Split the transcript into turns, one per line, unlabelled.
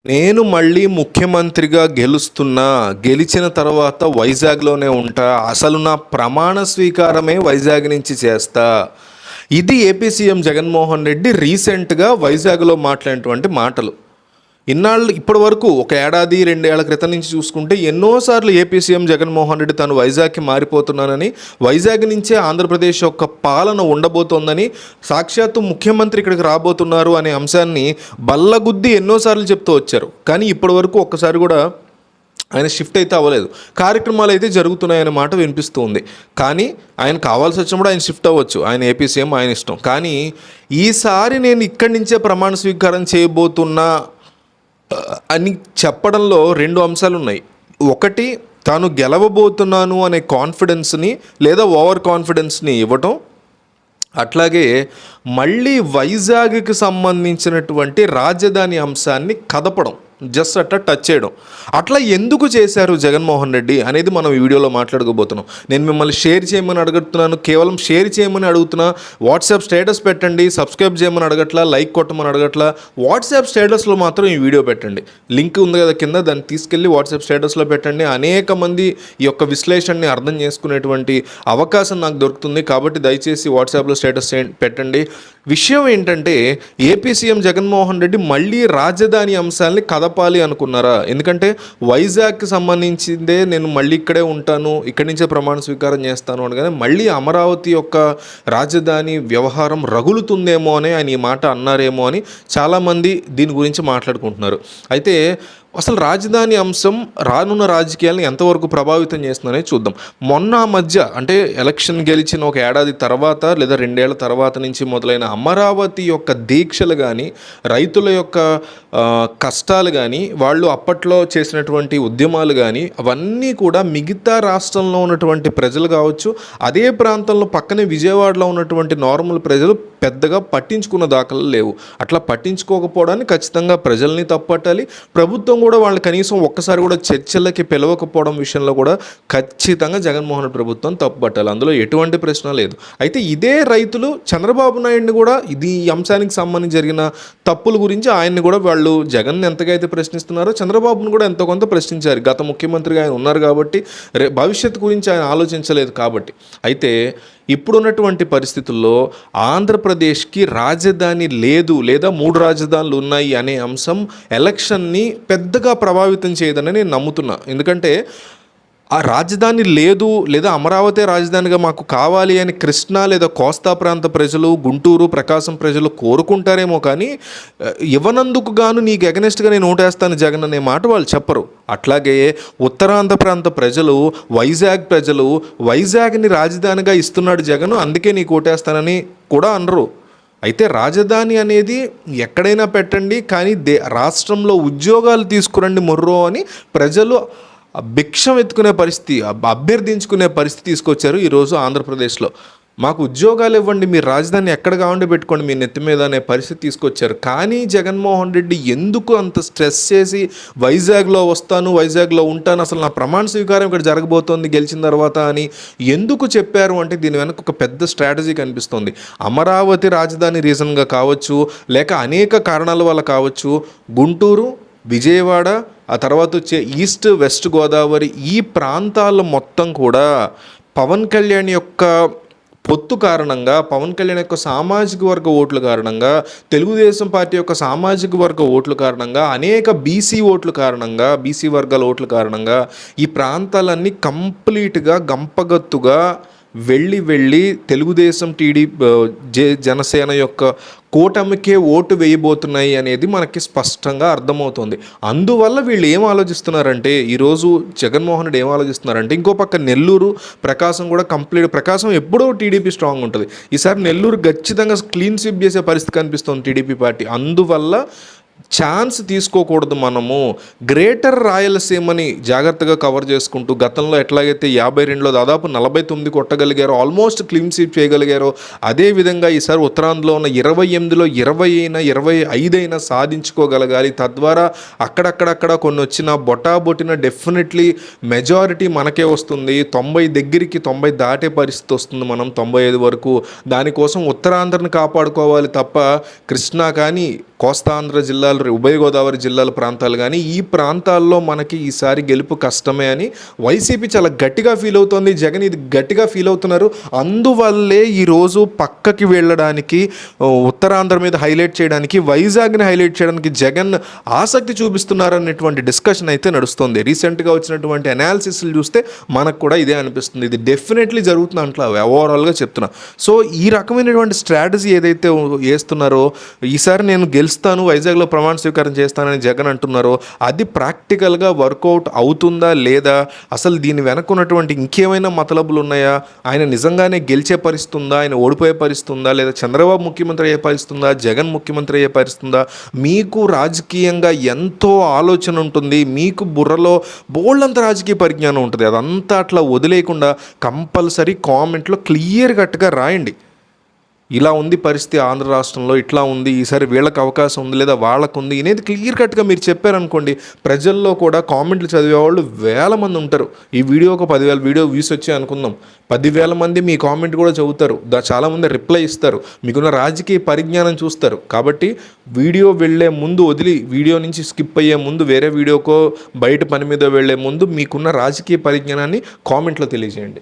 నేను మళ్ళీ ముఖ్యమంత్రిగా గెలుస్తున్నా. గెలిచిన తర్వాత వైజాగ్‌లోనే ఉంటా. అసలు నా ప్రమాణ స్వీకారమే వైజాగ్ నుంచి చేస్తా. ఇది ఏపీ సీఎం జగన్మోహన్ రెడ్డి రీసెంట్‌గా వైజాగ్‌లో మాట్లాడినటువంటి మాటలు. ఇప్పటి వరకు ఒక ఏడాది, 2 ఏళ్ల క్రితం నుంచి చూసుకుంటే ఎన్నోసార్లు ఏపీ సీఎం జగన్మోహన్ రెడ్డి తాను వైజాగ్‌కి మారిపోతున్నానని, వైజాగ్ నుంచే ఆంధ్రప్రదేశ్ యొక్క పాలన ఉండబోతోందని, సాక్షాత్తు ముఖ్యమంత్రి ఇక్కడికి రాబోతున్నారు అనే అంశాన్ని బల్లగుద్ది ఎన్నోసార్లు చెప్తూ వచ్చారు. కానీ ఇప్పటి వరకు ఒక్కసారి కూడా ఆయన షిఫ్ట్ అయితే అవ్వలేదు. కార్యక్రమాలు అయితే జరుగుతున్నాయనే మాట వినిపిస్తూ ఉంది. కానీ ఆయన కావాల్సి వచ్చినప్పుడు ఆయన షిఫ్ట్ అవ్వచ్చు. ఆయన ఏపీ సీఎం, ఆయన ఇష్టం. కానీ ఈసారి నేను ఇక్కడి నుంచే ప్రమాణ స్వీకారం చేయబోతున్నా అని చెప్పడంలో 2 అంశాలు ఉన్నాయి. ఒకటి, తాను గెలవబోతున్నాను అనే కాన్ఫిడెన్స్ని లేదా ఓవర్ కాన్ఫిడెన్స్ని ఇవ్వటం. అట్లాగే మళ్ళీ వైజాగ్కి సంబంధించినటువంటి రాజధాని అంశాన్ని కదపడం, జస్ట్ అట్లా టచ్ చేయడం. అట్లా ఎందుకు చేశారు జగన్మోహన్ రెడ్డి అనేది మనం ఈ వీడియోలో మాట్లాడుకోబోతున్నాం. నేను మిమ్మల్ని షేర్ చేయమని అడుగుతున్నాను, కేవలం షేర్ చేయమని అడుగుతున్నా. వాట్సాప్ స్టేటస్ పెట్టండి, సబ్స్క్రైబ్ చేయమని అడగట్లా, లైక్ కొట్టమని అడగట్లా. వాట్సాప్ స్టేటస్లో మాత్రం ఈ వీడియో పెట్టండి. లింక్ ఉంది కదా కింద, దాన్ని తీసుకెళ్ళి వాట్సాప్ స్టేటస్లో పెట్టండి. అనేక మంది ఈ యొక్క విశ్లేషణని అర్థం చేసుకునేటువంటి అవకాశం నాకు దొరుకుతుంది. కాబట్టి దయచేసి వాట్సాప్లో స్టేటస్ పెట్టండి. విషయం ఏంటంటే, ఏపీ సీఎం జగన్మోహన్ రెడ్డి మళ్ళీ రాజధాని అంశాలని కదపాలి అనుకున్నారా? ఎందుకంటే వైజాగ్కి సంబంధించిందే నేను మళ్ళీ ఇక్కడే ఉంటాను, ఇక్కడి నుంచే ప్రమాణ స్వీకారం చేస్తాను అనగానే మళ్ళీ అమరావతి యొక్క రాజధాని వ్యవహారం రగులుతుందేమో అని ఆయన ఈ మాట అన్నారేమో అని చాలామంది దీని గురించి మాట్లాడుకుంటున్నారు. అయితే అసలు రాజధాని అంశం రానున్న రాజకీయాలను ఎంతవరకు ప్రభావితం చేస్తుందనే చూద్దాం. మొన్న మధ్య అంటే ఎలక్షన్ గెలిచిన ఒక ఏడాది తర్వాత లేదా 2 ఏళ్ల తర్వాత నుంచి మొదలైన అమరావతి యొక్క దీక్షలు కానీ, రైతుల యొక్క కష్టాలు కానీ, వాళ్ళు అప్పట్లో చేసినటువంటి ఉద్యమాలు కానీ, అవన్నీ కూడా మిగతా రాష్ట్రంలో ఉన్నటువంటి ప్రజలు కావచ్చు, అదే ప్రాంతంలో పక్కనే విజయవాడలో ఉన్నటువంటి నార్మల్ ప్రజలు పెద్దగా పట్టించుకున్న దాఖలు లేవు. అట్లా పట్టించుకోకపోవడానికి ఖచ్చితంగా ప్రజల్ని తప్పట్టాలి. ప్రభుత్వం కూడా వాళ్ళు కనీసం ఒక్కసారి కూడా చర్చలకి పిలవకపోవడం విషయంలో కూడా ఖచ్చితంగా జగన్మోహన్ రెడ్డి ప్రభుత్వం తప్పుపట్టాలి. అందులో ఎటువంటి ప్రశ్న లేదు. అయితే ఇదే రైతులు చంద్రబాబు నాయుడిని కూడా ఈ అంశానికి సంబంధించి జరిగిన తప్పుల గురించి ఆయన్ని కూడా వాళ్ళు జగన్ ఎంతగా అయితే ప్రశ్నిస్తున్నారో చంద్రబాబును కూడా ఎంతో కొంత ప్రశ్నించారు. గత ముఖ్యమంత్రిగా ఆయన ఉన్నారు కాబట్టి, భవిష్యత్తు గురించి ఆయన ఆలోచించలేదు కాబట్టి. అయితే ఇప్పుడున్నటువంటి పరిస్థితుల్లో ఆంధ్రప్రదేశ్కి రాజధాని లేదు లేదా 3 రాజధానులు ఉన్నాయి అనే అంశం ఎలక్షన్ని పెద్దగా ప్రభావితం చేయదని నేను నమ్ముతున్నా. ఎందుకంటే ఆ రాజధాని లేదు లేదా అమరావతి రాజధానిగా మాకు కావాలి అని కృష్ణా లేదా కోస్తా ప్రాంత ప్రజలు, గుంటూరు, ప్రకాశం ప్రజలు కోరుకుంటారేమో కానీ ఇవ్వనందుకు గాను నీకు ఎగనెస్ట్గా నేను ఓటేస్తాను జగన్ అనే మాట వాళ్ళు చెప్పరు. అట్లాగే ఉత్తరాంధ్ర ప్రాంత ప్రజలు, వైజాగ్ ప్రజలు వైజాగ్ని రాజధానిగా ఇస్తున్నాడు జగన్, అందుకే నీకు ఓటేస్తానని కూడా అనరు. అయితే రాజధాని అనేది ఎక్కడైనా పెట్టండి, కానీ రాష్ట్రంలో ఉద్యోగాలు తీసుకురండి మొర్రో అని ప్రజలు భిక్షం ఎత్తుకునే పరిస్థితి, అభ్యర్థించుకునే పరిస్థితి తీసుకొచ్చారు ఈరోజు ఆంధ్రప్రదేశ్లో. మాకు ఉద్యోగాలు ఇవ్వండి, మీరు రాజధాని ఎక్కడ కావాలంటే పెట్టుకోండి మీ నెత్తి మీద అనే పరిస్థితి తీసుకొచ్చారు. కానీ జగన్మోహన్ రెడ్డి ఎందుకు అంత స్ట్రెస్ చేసి వైజాగ్లో వస్తాను, వైజాగ్లో ఉంటాను, అసలు నా ప్రమాణ స్వీకారం ఇక్కడ జరగబోతోంది గెలిచిన తర్వాత అని ఎందుకు చెప్పారు అంటే దీని వెనక ఒక పెద్ద స్ట్రాటజీ కనిపిస్తుంది. అమరావతి రాజధాని రీజన్గా కావచ్చు, లేక అనేక కారణాల వల్ల కావచ్చు, గుంటూరు, విజయవాడ, ఆ తర్వాత వచ్చే ఈస్ట్ వెస్ట్ గోదావరి ఈ ప్రాంతాల మొత్తం కూడా పవన్ కళ్యాణ్ యొక్క పొత్తు కారణంగా, పవన్ కళ్యాణ్ యొక్క సామాజిక వర్గ ఓట్ల కారణంగా, తెలుగుదేశం పార్టీ యొక్క సామాజిక వర్గ ఓట్ల కారణంగా, అనేక బీసీ ఓట్ల కారణంగా, బీసీ వర్గాల ఓట్ల కారణంగా ఈ ప్రాంతాలన్నీ కంప్లీట్గా గంపగత్తుగా వెళ్ళి తెలుగుదేశం, జనసేన యొక్క కూటమికే ఓటు వేయబోతున్నాయి అనేది మనకి స్పష్టంగా అర్థమవుతుంది. అందువల్ల వీళ్ళు ఏం ఆలోచిస్తున్నారంటే, ఈరోజు జగన్మోహన్ రెడ్డి ఏం ఆలోచిస్తున్నారంటే, ఇంకో పక్క నెల్లూరు, ప్రకాశం కూడా ప్రకాశం ఎప్పుడూ టీడీపీ స్ట్రాంగ్ ఉంటుంది. ఈసారి నెల్లూరు ఖచ్చితంగా క్లీన్ స్వీప్ చేసే పరిస్థితి కనిపిస్తుంది టీడీపీ పార్టీ. అందువల్ల ఛాన్స్ తీసుకోకూడదు. మనము గ్రేటర్ రాయలసీమని జాగ్రత్తగా కవర్ చేసుకుంటూ గతంలో ఎట్లాగైతే 52లో దాదాపు 49 కొట్టగలిగారో, ఆల్మోస్ట్ క్లీన్ స్వీప్ చేయగలిగారో, అదేవిధంగా ఈసారి ఉత్తరాంధ్రలో ఉన్న 28లో 20 అయినా 25 అయినా సాధించుకోగలగాలి. తద్వారా అక్కడక్కడక్కడ కొన్ని వచ్చిన బొటాబొటిన డెఫినెట్లీ మెజారిటీ మనకే వస్తుంది. 90 దగ్గరికి 90 దాటే పరిస్థితి వస్తుంది. మనం 95 వరకు దానికోసం ఉత్తరాంధ్రని కాపాడుకోవాలి తప్ప కృష్ణా కానీ కోస్తాంధ్ర జిల్లాలు, ఉభయ గోదావరి జిల్లాల ప్రాంతాలు కానీ ఈ ప్రాంతాల్లో మనకి ఈసారి గెలుపు కష్టమే అని వైసీపీ చాలా గట్టిగా ఫీల్ అవుతోంది. జగన్ ఇది గట్టిగా ఫీల్ అవుతున్నారు. అందువల్లే ఈరోజు పక్కకి వెళ్ళడానికి, ఉత్తరాంధ్ర మీద హైలైట్ చేయడానికి, వైజాగ్ని హైలైట్ చేయడానికి జగన్ ఆసక్తి చూపిస్తున్నారనేటువంటి డిస్కషన్ అయితే నడుస్తుంది. రీసెంట్గా వచ్చినటువంటి అనాలిసిస్లు చూస్తే మనకు కూడా ఇదే అనిపిస్తుంది. ఇది డెఫినెట్లీ జరుగుతుంది అంట్లా ఓవరాల్గా చెప్తున్నా. సో ఈ రకమైనటువంటి స్ట్రాటజీ ఏదైతే వేస్తున్నారో, ఈసారి నేను గెలుస్తాను, వైజాగ్లో ప్రమాణ స్వీకారం చేస్తానని జగన్ అంటున్నారో అది ప్రాక్టికల్గా వర్కౌట్ అవుతుందా లేదా, అసలు దీని వెనక ఉన్నటువంటి ఇంకేమైనా మతలబులు ఉన్నాయా, ఆయన నిజంగానే గెలిచే పరిస్థితి ఉందా, ఆయన ఓడిపోయే పరిస్థితి ఉందా, లేదా చంద్రబాబు ముఖ్యమంత్రి అయ్యే పరిస్థితి ఉందా, జగన్ ముఖ్యమంత్రి అయ్యే పరిస్థితి ఉందా, మీకు రాజకీయంగా ఎంతో ఆలోచన ఉంటుంది, మీకు బుర్రలో బోల్డంత రాజకీయ పరిజ్ఞానం ఉంటుంది. అదంతా అట్లా వదిలేయకుండా కంపల్సరీ కామెంట్లో క్లియర్ కట్గా రాయండి. ఇలా ఉంది పరిస్థితి ఆంధ్ర రాష్ట్రంలో, ఇట్లా ఉంది, ఈసారి వీళ్ళకి అవకాశం ఉంది లేదా వాళ్ళకు ఉంది అనేది క్లియర్ కట్గా మీరు చెప్పారనుకోండి, ప్రజల్లో కూడా కామెంట్లు చదివేవాళ్ళు వేల మంది ఉంటారు. ఈ వీడియో ఒక 10,000 వీడియో వ్యూస్ వచ్చాయి అనుకుందాం, 10,000 మంది మీ కామెంట్ కూడా చదువుతారు, చాలామంది రిప్లై ఇస్తారు, మీకున్న రాజకీయ పరిజ్ఞానం చూస్తారు. కాబట్టి వీడియో వెళ్ళే ముందు వదిలి, వీడియో నుంచి స్కిప్ అయ్యే ముందు, వేరే వీడియోకో బయట పని మీద వెళ్ళే ముందు మీకున్న రాజకీయ పరిజ్ఞానాన్ని కామెంట్లో తెలియజేయండి.